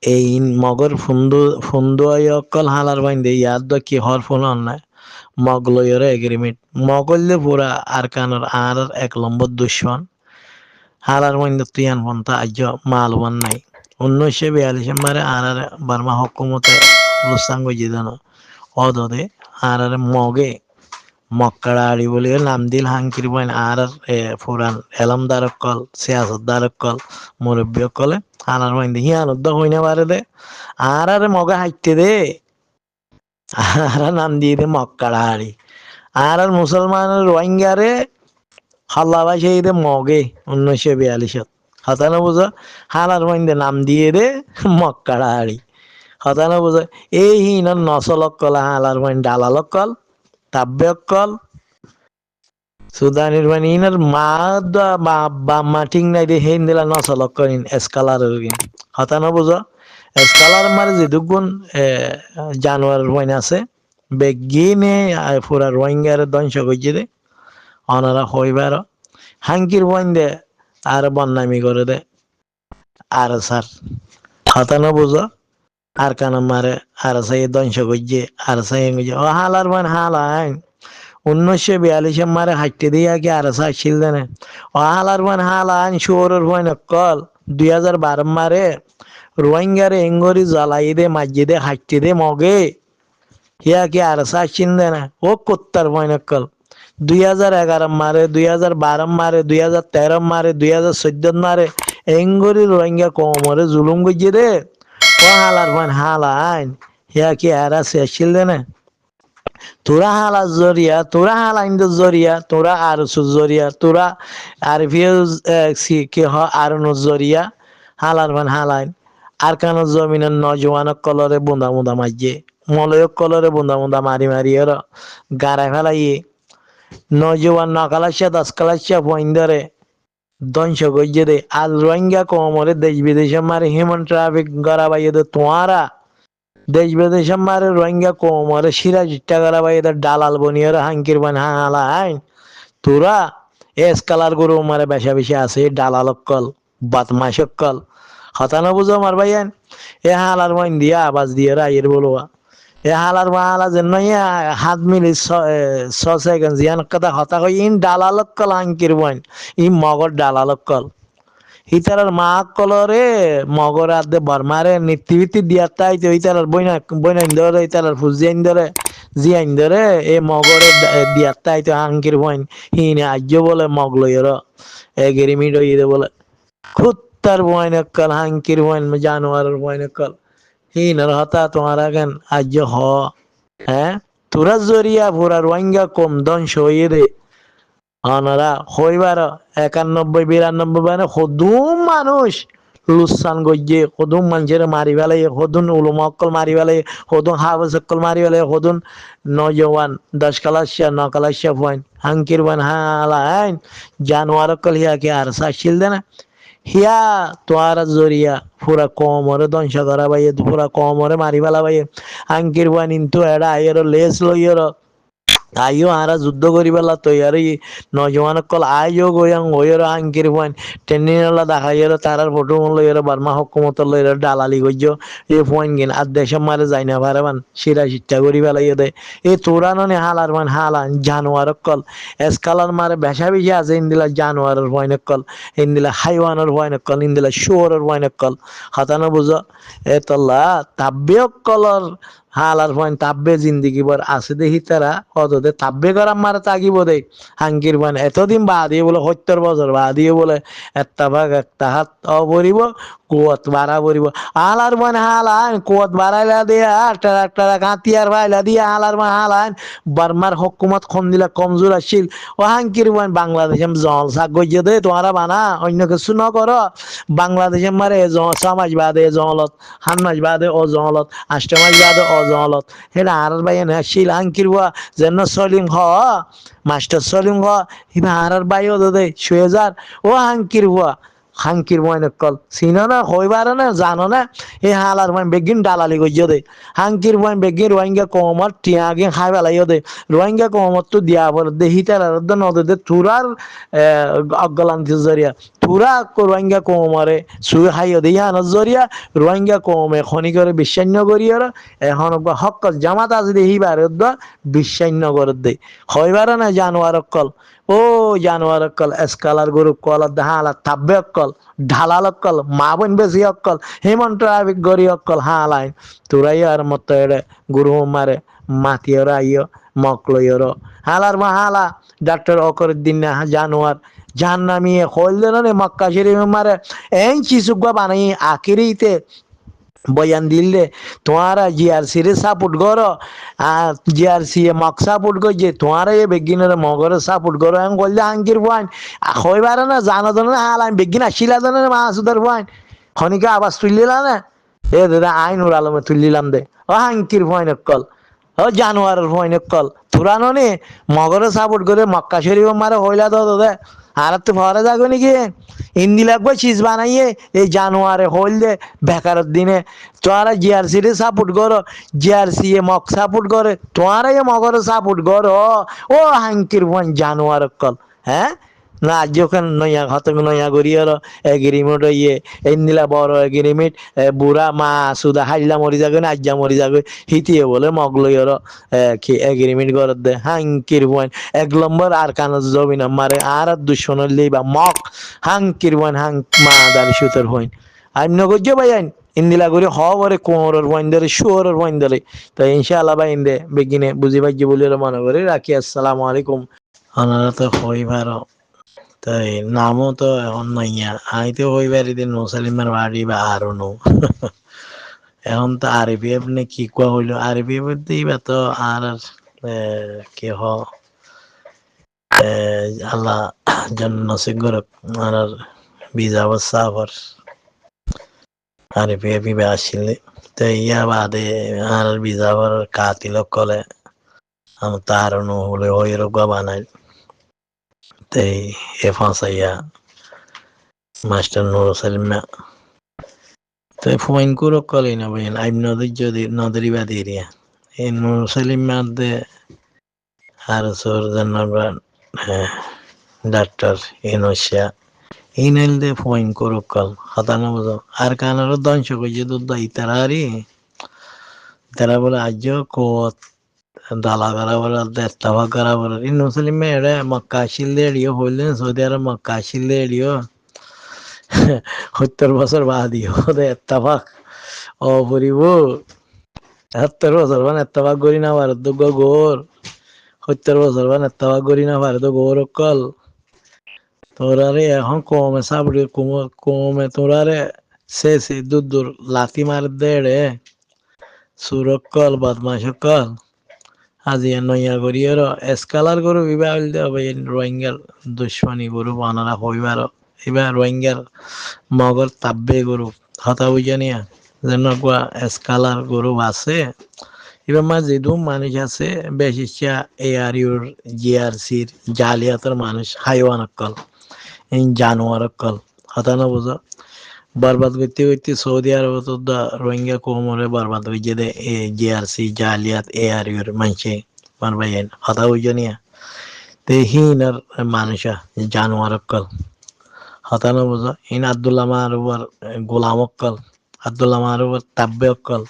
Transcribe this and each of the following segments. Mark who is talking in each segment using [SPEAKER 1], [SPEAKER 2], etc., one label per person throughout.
[SPEAKER 1] এই মগর ফুন্দু অকল হালার বাইন্দে ইয়াদ দ কি হর ফোন নাই মগলয়ের এগ্রিমেন্ট মগল্লে পুরা আরকানোর আর এক নম্বর দুশ্মন হালার বাইন্দে তুইয়ান পন্থা আজ মালবান নাই 1942 মারে আর বার্মা হকুমতে লুসাঙ্গ জিদানো অদদে আর মগে মক্কাড়াড়ি বলে নাম দিল হাঙ্কির বইন আর ফুরান এলমদারক কল সিয়াসতদারক কল মুরব্বী কলে আনার বইন দি হিয়ান উদ্দ হইনে পারে দে আর মগে হাইতে দে আর নাম দিয়ে দে মক্কাড়াড়ি আর মুসলমানের রোহিঙ্গারে হাল্লাবাই সেই দে মগে 1942 হতানো বুঝো হালার বইন দে নাম দিয়ে দে মক্কাড়াড়ি হতানো বুঝো এই হিন নসলক কল হালার বইন ডালালক কল তাব্যক কল সুদানির মানে ইনার মা ঠিক নাই দে হেন দিলা নসলক করিন এসকালার হতানো বুঝো এসকালার মারে যে দুগুণ জানোয়ার বইন আছে বেগিনে পুরা রোহিঙ্গার ধ্বংস করছে দে অনারা হইবার হাঙ্কির বইন দে আর বন্যামি করে দে আর স্যার হতানো বুঝো আর কান মারে আর সাই ধ্বংস করছে আর সাই ও হালার বইন হালাইন 1942 মারে হাইটে দিয়া কি আর সাইছিল দেনে ও হালার বইন হালাইন শুয়োরের বইন কল 2012 মারে রোহিঙ্গারে এঙ্গরি জ্বালাই দে মাঝে দে হাইটে দে মগে হিয়া কি আর সাইছিল দেনে ও কুত্তার বইন কল 2011 মারে 2012 মারে 2013 মারে 2014 মারে এঙ্গরি রোহিঙ্গা কোমরে জুলুম গইছে দে ও হালার বইন হালাইন হিয়া কি আর সাইছিল দেনে তোরা হালা জরিয়া তোরা হালা ইন্দু জরিয়া তোরা আর জরিয়া তোরা আর ভিউজ কি হ আর জরিয়া হালার মান হালাইন আর কানো জমিনের নজওয়ান কলরে বুন্দা বুন্দা মাঝে মলয় কলরে বুন্দা বুন্দা মারি মারি এর গাড়ায় ফেলাইয়ে নজওয়ান নকালাসা 10 কালাসা পয়েন্দারে ধ্বংস গইয়ে দে আর রোহিঙ্গা কোমরে দেশ বিদেশে মারে হিউম্যান ট্রাফিক গড়া বাইয়ে দে তোমারা দেশ বিদেশে মারে রোহিঙ্গা কোমরে সিরাজ টাকারা ভাই এদের ডালাল বনিয়র হাঙ্কির বান হালা আইন তোরা এস কালার গরু মারে বেশা বেশি আছে ডালাল কল বাতমাস কল হতানো বুঝো মার ভাইয়ান এ হালার মাইন দিয়া আবাজ দিয়ে রাইয়ের বলবা এ হালার মালা যেন হাত মিলি 6 সেকেন্ড জিয়ান কথা হতা কই in Dalal call হাঙ্কির bun E Magar Dalal call হিতারার মা কলরে মগর আদে বর্মারে নীতিভিত্তি দিয়া তাই তো হিতারার বইনা ইন্দরে হিতারার ফুজি ইন্দরে জিয়া ইন্দরে এ মগরে দিয়া তাই তো হাঙ্কির বইন হিনে আজ্য বলে মগলইর এগেরিমিট হইয়ে বলে খুত্তার বইন কল হাঙ্কির বইন জানোয়ারের বইন কল হিনার হতা তোমার আগেন আজ্য হ হ্যাঁ তোরা জরিয়া পুরা রোহিঙ্গা কম ধ্বংস হইয়ে দে অনারা হইবার 91-92 মানে সদুম মানুষ লুসান গইয়ে সদুম মানুষের মারি ফেলাই সদুন উলুম অকল মারি ফেলাই সদুন হাফেজ অকল মারি ফেলাই সদুন নজওয়ান 10 কালাসিয়া 9 কালাসিয়া পয়েন্ট হাঙ্কির বান হালা আইন জানোয়ার অকল হিয়া কি আর সাইছিল দেনা হিয়া তোয়ার জরিয়া পুরা কমরে ধ্বংস করা বাইয়ে পুরা কমরে মারি ফেলা বাইয়ে হাঙ্কির বান ইন্তু এডা আইয়ের লেস লইয়ের আইও আরা যুদ্ধ করি পেলা তৈয়ারি নজওয়ান কল আইও গয়াং ওয়ের আঙ্কির পয়েন্ট টেনিনালা দেখাইয়ের তারার ফটো লইয়ের বার্মা হকুমত লইয়ের ডালালি গজ্য এই পয়েন্ট গিন আর দেশে মারে যাই না পারে মান সিরা শিক্ষা করি পেলাইয়ে দে এই তোরা ননে হালার মান হালান জানোয়ার কল এসকালার মারে বেশা বেশি আছে ইন্দিলা জানোয়ারের পয়েন্ট কল ইন্দিলা হাইওয়ানের পয়েন্ট কল ইন্দিলা শুয়োরের পয়েন্ট কল হাতানো বুঝো এ তল্লা তাব্বে কলর হালার পয়েন্ট তাব্বে জিন্দিগি বর আছে দেখি তারা অতদে তাব্বে করাম মারে তাগিব দে হাঙ্কির বান এতদিন বাদিয়ে বলে 70 বছর বাদিয়ে বলে একটা ভাগ একটা হাত অপরিব কুয়াত বাড়া পরিব হালার বান হালান কুয়াত বাড়াইলা দিয়া একটা কাঁতিয়ার ভাইলা দিয়া হালার বান হালান বার্মার হকুমত খন দিলা কমজোর আসছিল ও হাঙ্কির বান বাংলাদেশে জল সাক গইয়ে দে তোমারা বানা অন্য কিছু ন করো বাংলাদেশে মারে সমাজ বাদে জলত হান মাস বাদে ও জলত 8 মাস বাদে ও জলত হেরা আর ভাই না শিল হাঙ্কির বা যেন সলিম হ মাস্টার সলিম হ হিবা আর ভাই ও দে 6000 ও হাঙ্কির বা হাঙ্কির ময়নে কল চিনো না হইবার না জানো না এই হালার মানে বেগিন ডালালি গইয় দে হাঙ্কির ময় বেগিন রোহিঙ্গা কমর টিয়াগে খাই বেলাইও দে রোহিঙ্গা কমর তো দিয়া বল দে হিটার নদে দে তুরার অগলান্তি জরিয়া তুরা রোহিঙ্গা কমরে সুই খাইও দে ইহান জরিয়া রোহিঙ্গা কমে খনি করে বিশ্বান্য করিয়ার এখন হক জামাত আছে দে হিবার বিশ্বান্য করে দে হইবার না জানোয়ার কল ও জানোয়ার অক্কল এসকালার গরু কল হালা তাব্বে অক্কল ঢালাল অক্কল মা বোন বেশি অক্কল হেমন্ত আবিক গরি অক্কল হালাইন তোরাই আর মত এড়ে গুরু মারে মাতিয়র আইয় মকলয়র হালার মা হালা ডাক্তার অকর দিন না জানোয়ার জান নামিয়ে হল দেন মক্কা শরীফ মারে এই চিসুকা বানাই আখিরিতে বয়ান দিলে তোমারা জিআরসি রে সাপোর্ট করো আর জিআরসি এ মক সাপোর্ট করছে তোমারা এ বেগিনের মগরে সাপোর্ট করো আমি বললে আঙ্কির বয়ান হইবারে না জানো তো না হাল আমি বেগিন আসিলা তো না মাসুদার বয়ান খনিকে আবাস তুললিলা না এ দাদা আইনুর আলমে তুললিলাম দে ও আঙ্কির বয়ান কল ও জানোয়ারের বয়ান কল তুরানো নে মগরে সাপোর্ট করে মক্কা শরীফ মারে হইলা তো দে আর তো ভরে যাগো নাকি ইন্দি লাগবে চিজ বানাইয়ে এই জানুয়ারে হইলে বেকারের দিনে তোরা জিআরসি রে সাপোর্ট করো জিআরসি এ মক সাপোর্ট করে তোরা এ মগরে সাপোর্ট করো ও হাঙ্কির বোন জানুয়ার কল হ্যাঁ না আজ যখন নয়া হতক নয়া গরিয়র এগ্রিমেন্ট ইয়ে ইন্দিলা বড় এগ্রিমেন্ট বুড়া মা সুদা হাইলা মরি যাবে না আজ্জা মরি যাবে হিতিয়ে বলে মগলইর কি এগ্রিমেন্ট করে দে হাঙ্কির বোন এক নম্বর আর কান জমি না মারে আর দুশন লইবা মক হাঙ্কির বোন হাং মা দালি সুতর হইন আমি নগজ্য ভাই আইন ইন্দিলা করে হবরে কোমরের বইন ধরে শুয়রের বইন ধরে তো ইনশাআল্লাহ ভাই ইন্দে বেগিনে বুঝি পাইছি বলে মনে করে রাখি আসসালামু আলাইকুম ওনারা তো হইবার তাই নামও তো এখন নাইয়া আমি তো হইবার দিন মুসলিমের বাড়ি বা আরো নো এখন তো আরবিএফ নে কি কোয়া হইলো আরবিএফ দিবা তো আর কে হ আল্লাহ জন্নসিব গরক আর বিজা সাফর আরবিএফ বিবা আসলে তো ইয়া বাদে আর বিজাবর কাতিল কলে আমি তার নো হলে ওই রোগা বানাই তাই এ ফাঁসাইয়া মাস্টার নুর সালিমা তো ফোন করে কলে না ভাই আইম নদী যদি নদী বাদ এরিয়া এই নুর সালিমা দে আর সোর জানাবার ডাক্তার ইনোশিয়া ইনাইল দে ফোন করে কল হতানো বুঝো আর কানার ধ্বংস করছে তো দাই তারারি তারা বলে আজ কোত দালা করা বলে দেস্তাবা করা বলে নুর সালিমা এড়ে মক্কা আসিলে এড়িও হইলেন সৌদি আরব মক্কা আসিলে এড়িও 70 বছর বাদিও এত্তাফাক অপরিব 70 বছর মানে এত্তাফাক করি না ভারত গোর 70 বছর মানে এত্তাফাক করি না ভারত গোর অকল তোরারে এখন কমে সাবড়ি কমে তোরারে সে দূর লাথি মার দেড়ে সুরকল বদমাশকল আজিয়া নইয়া করিয়ার এসকালার গরু বিবাহ দেবে রোহিঙ্গার দুশ্মনী গরু বানারা হইবার এবার রোহিঙ্গার মগর তাব্বে গরু হতা বুঝানিয়া যেন কোয়া এসকালার গরু আছে এবার মা যেদুম মানুষ আছে বেশিচা এআরইউর জিআরসির জালিয়াতের মানুষ হাইওয়ান অক্কল এই জানোয়ার অক্কল হতা না বুঝো বরবাদ করতে করতে সৌদি আরব তো রোহিঙ্গা কোমরে বরবাদ হয়ে দে এ জিআরসি জালিয়াত এআরইউর মানুষে মারবাইন হতা বুঝানিয়া তে হিনার মানুষা জানোয়ার অক্কল হতানো বুঝো ইন আব্দুল্লাহ মারুবার গোলাম অক্কল আব্দুল্লাহ মারুবার তাব্বে অক্কল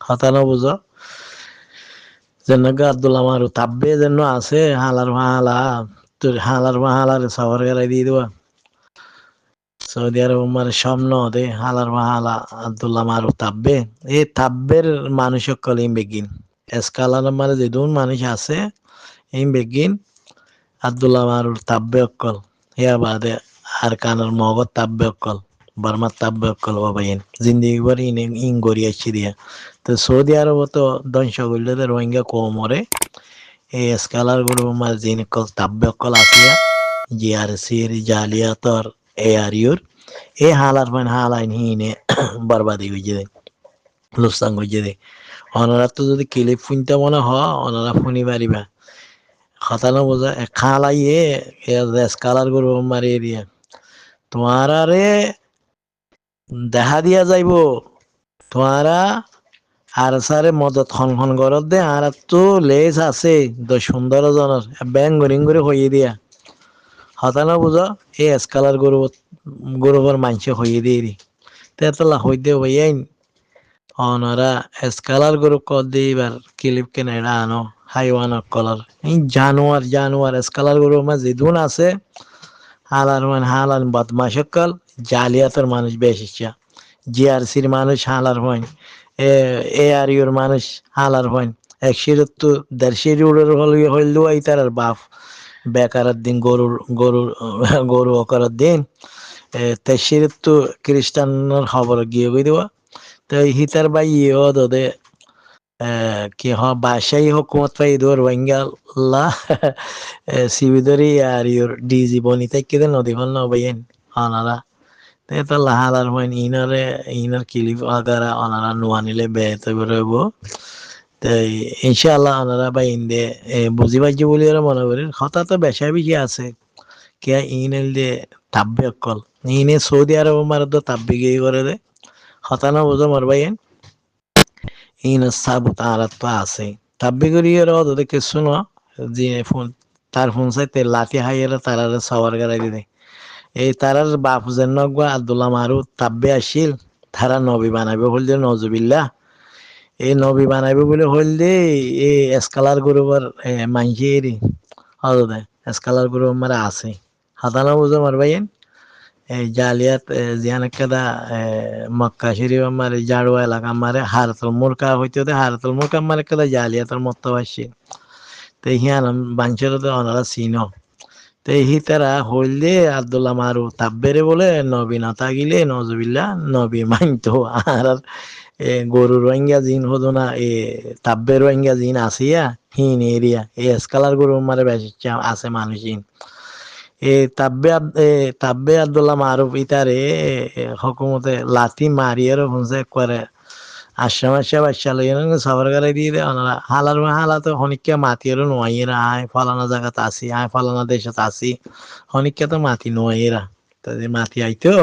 [SPEAKER 1] হতানো বুঝো যেন আব্দুল্লাহ মারু তাব্বে যেন আছে হালার মাহালা তোর হালার মাহালার সফর করাই দিয়ে দেওয়া সৌদি আরব মানে স্বপ্ন দে হালার মাহালা আব্দুল্লাহ মারু তাব্বে এই তাব্বের মানুষ অক্কল ইম বেগিন এসকালার মানে যেদুন মানুষ আছে ইম বেগিন আব্দুল্লাহ মারুর তাব্বে অক্কল ইয়া বাদে আর কানার মগত তাব্বে অক্কল বার্মার তাব্বে অক্কল বাবাইন জিন্দিগি ভর ইন গড়িয়াছি দিয়া তো সৌদি আরব তো ধ্বংস করলে রোহিঙ্গা কোমরে এই স্কালার গুলো মার জিন অক্কল তাব্বে অক্কল আসিয়া জিআরসির জালিয়াতর এআরইউর এই হালার মানে হালাইন হিনে বরবাদি হয়ে যায় লুসাং হয়ে যায় ওনারা তো যদি ক্লিপ শুনতে মনে হয় ওনারা শুনি পারিবা খাতানো বোঝা খালাইয়ে স্কালার গরু মারি এরিয়া তোমারে দেখা দিয়া যাইব তোমারা আর সারে মদত খন গরত দে আর তো লেজ আছে 10-15 জনের ব্যাং গরিং করে হইয়ে দিয়া হতানা বুঝো এই এসকালার গরুবর মাংস হইয়ে দিয়ে রি তেতলা হই দে হইয়াইন অনারা এসকালার গরু কদ দিয়ে এবার ক্লিপ কেনে এটা আনো হাইওয়ান কলার এই জানোয়ার এসকালার গরু আমার যেদুন আছে হালার বদমাশকাল জালিয়াতের মানুষ বেশি জিআরসির মানুষ হালার হইন আর ইউর মানুষ হালার হইন 100-150 হইলেও এই তার বাপ বেকারের দিন গরু অকারের দিন 300 খ্রিস্টানের খবর গিয়ে দেওয়া তো হিতার বাই ইয়ে দে কি হ বাসাই হুকুমত পাই দোর ওয়াঙ্গাল্লা সিবিদরি আর ইউর ডিজি বনিতে কিদে নদী ফল নবাইন অনারা তে তো লাহালার হইন ইনার কিলিপ আগারা অনারা নোয়ানিলে বেতে বেরোব তাই ইনশাআল্লাহ অনারা বা ইন্দে বুঝি পাইছি বলি ওরা মনে করি হতা তো বেশা বেশি আছে কে ইনেল দে তাব্বে অকল ইনে সৌদি আরব মার তো তাব্বে গিয়ে করে দে হতা না বুঝো মর ভাই ইন সাবু তারা তো আছে তাব্বে করি ওরা ওদের কিছু না যে ফোন তার ফোন চাইতে লাঠি হাইয়েরা তারারে সবার গাড়াই দিতে এই তারার বাপ যেন আব্দুল্লাহ মারু তাব্বে আসিল তারা নবী বানাবে হল যে নজুবিল্লাহ এই নবী বানাবে বলে হল দে এই এসকালার গরুবার মাইকে এরি হদে এসকালার গরু মারা আছে হাতানা বুঝো মার ভাইয়েন এই জালিয়াত জিয়ান কেদা মক্কা শরীফ আমার জাড়ুয়া এলাকা মারে হারতুল মুরকা হইতে হারতুল মুরকা মারে কেদা জালিয়াতের মতো আসছে তো হিয়ান বাঞ্চের অনারা চিনো তো হি তারা হইলে আব্দুল্লাহ মারু তাব্বেরে বলে নবী না তাগিলে নজবিল্লা নবী মানতো আর গরুর রোহিঙ্গা জিন হতো না তাব্বের রোহিঙ্গা জিন আসিয়া হিন এরিয়া এসকালার গরু মারে বেশি আছে মানুষিন তাব্বে আব্দুল্লাহ মারুফ ইতারে হকুমতে লাথি মারিয়ার ফোনসে করে আশা বাচ্চা লইয়া সবার গাড়ি দিয়ে দেয় ওনারা হালা তো হনিকা মাতিয়েরও নোয়াইয়েরা আয় ফলানা জায়গাতে আসি আয় ফলানা দেশে আসি হনিকা তো মাতি নোয়াইয়েরা তাদের মাতি আইতো